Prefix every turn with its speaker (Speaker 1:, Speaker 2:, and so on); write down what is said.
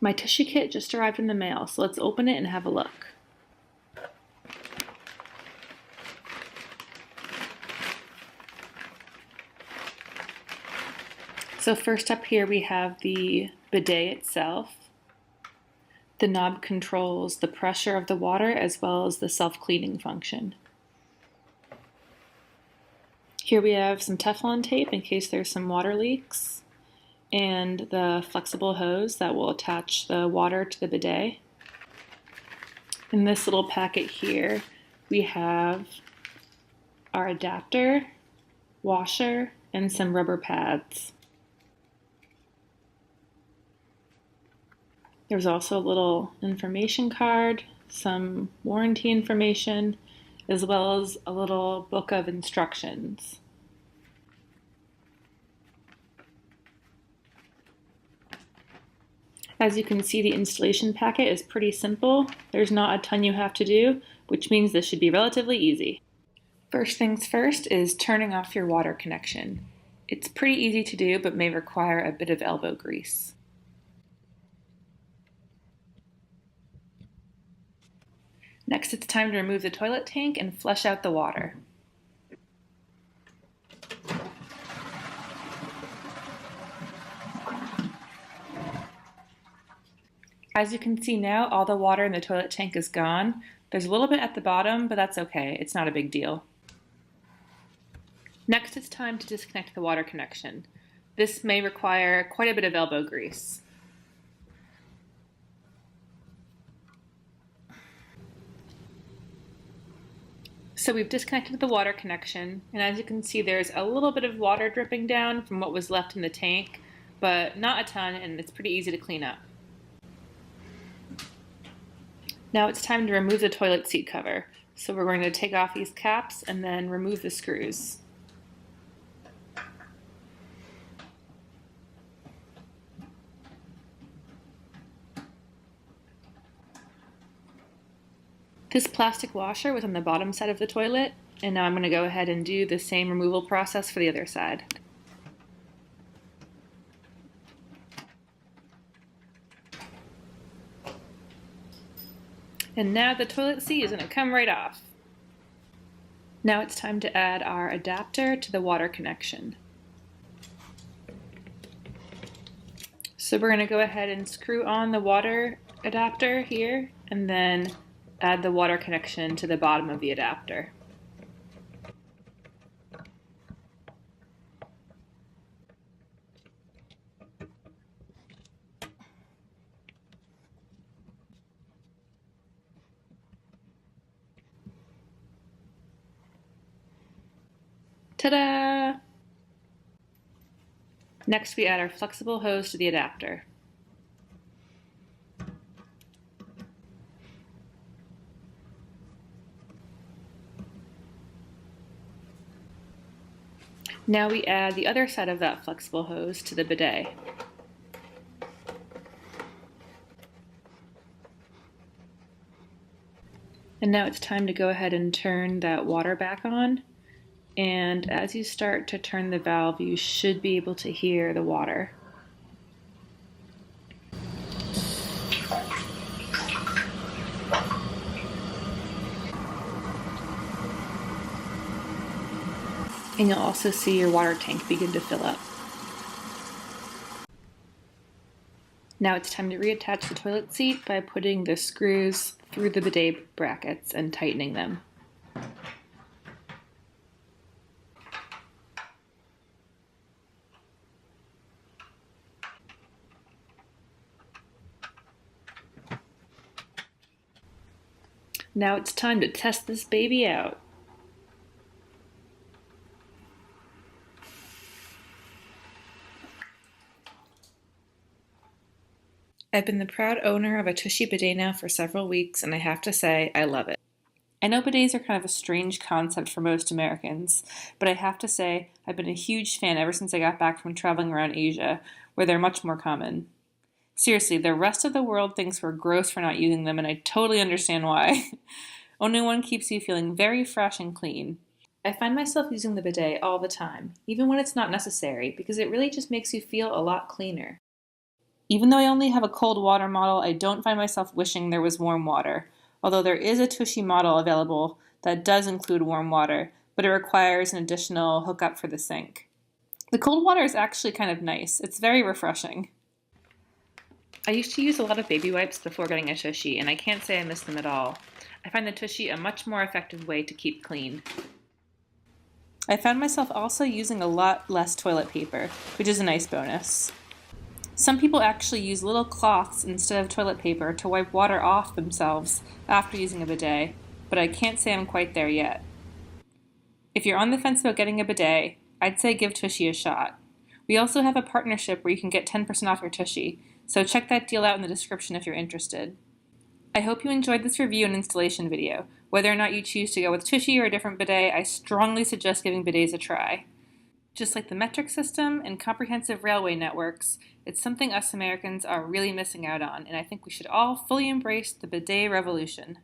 Speaker 1: My Tushy kit just arrived in the mail, so let's open it and have a look. So first up here we have the bidet itself. The knob controls the pressure of the water as well as the self-cleaning function. Here we have some Teflon tape in case there's some water leaks, and the flexible hose that will attach the water to the bidet. In this little packet here, we have our adapter, washer, and some rubber pads. There's also a little information card, some warranty information, as well as a little book of instructions. As you can see, the installation packet is pretty simple. There's not a ton you have to do, which means this should be relatively easy. First things first is turning off your water connection. It's pretty easy to do, but may require a bit of elbow grease. Next, it's time to remove the toilet tank and flush out the water. As you can see now, all the water in the toilet tank is gone. There's a little bit at the bottom, but that's okay. It's not a big deal. Next, it's time to disconnect the water connection. This may require quite a bit of elbow grease. So we've disconnected the water connection, and as you can see, there's a little bit of water dripping down from what was left in the tank, but not a ton, and it's pretty easy to clean up. Now it's time to remove the toilet seat cover. So we're going to take off these caps and then remove the screws. This plastic washer was on the bottom side of the toilet, and now I'm going to go ahead and do the same removal process for the other side. And now the toilet seat is going to come right off. Now it's time to add our adapter to the water connection. So we're going to go ahead and screw on the water adapter here, and then add the water connection to the bottom of the adapter. Ta-da! Next, we add our flexible hose to the adapter. Now we add the other side of that flexible hose to the bidet. And now it's time to go ahead and turn that water back on. And as you start to turn the valve, you should be able to hear the water. And you'll also see your water tank begin to fill up. Now it's time to reattach the toilet seat by putting the screws through the bidet brackets and tightening them. Now it's time to test this baby out. I've been the proud owner of a Tushy bidet now for several weeks, and I have to say, I love it. I know bidets are kind of a strange concept for most Americans, but I have to say, I've been a huge fan ever since I got back from traveling around Asia, where they're much more common. Seriously, the rest of the world thinks we're gross for not using them, and I totally understand why. Owning one keeps you feeling very fresh and clean. I find myself using the bidet all the time, even when it's not necessary, because it really just makes you feel a lot cleaner. Even though I only have a cold water model, I don't find myself wishing there was warm water, although there is a Tushy model available that does include warm water, but it requires an additional hookup for the sink. The cold water is actually kind of nice. It's very refreshing. I used to use a lot of baby wipes before getting a Tushy, and I can't say I miss them at all. I find the Tushy a much more effective way to keep clean. I found myself also using a lot less toilet paper, which is a nice bonus. Some people actually use little cloths instead of toilet paper to wipe water off themselves after using a bidet, but I can't say I'm quite there yet. If you're on the fence about getting a bidet, I'd say give Tushy a shot. We also have a partnership where you can get 10% off your Tushy, so check that deal out in the description if you're interested. I hope you enjoyed this review and installation video. Whether or not you choose to go with Tushy or a different bidet, I strongly suggest giving bidets a try. Just like the metric system and comprehensive railway networks, it's something us Americans are really missing out on, and I think we should all fully embrace the bidet revolution.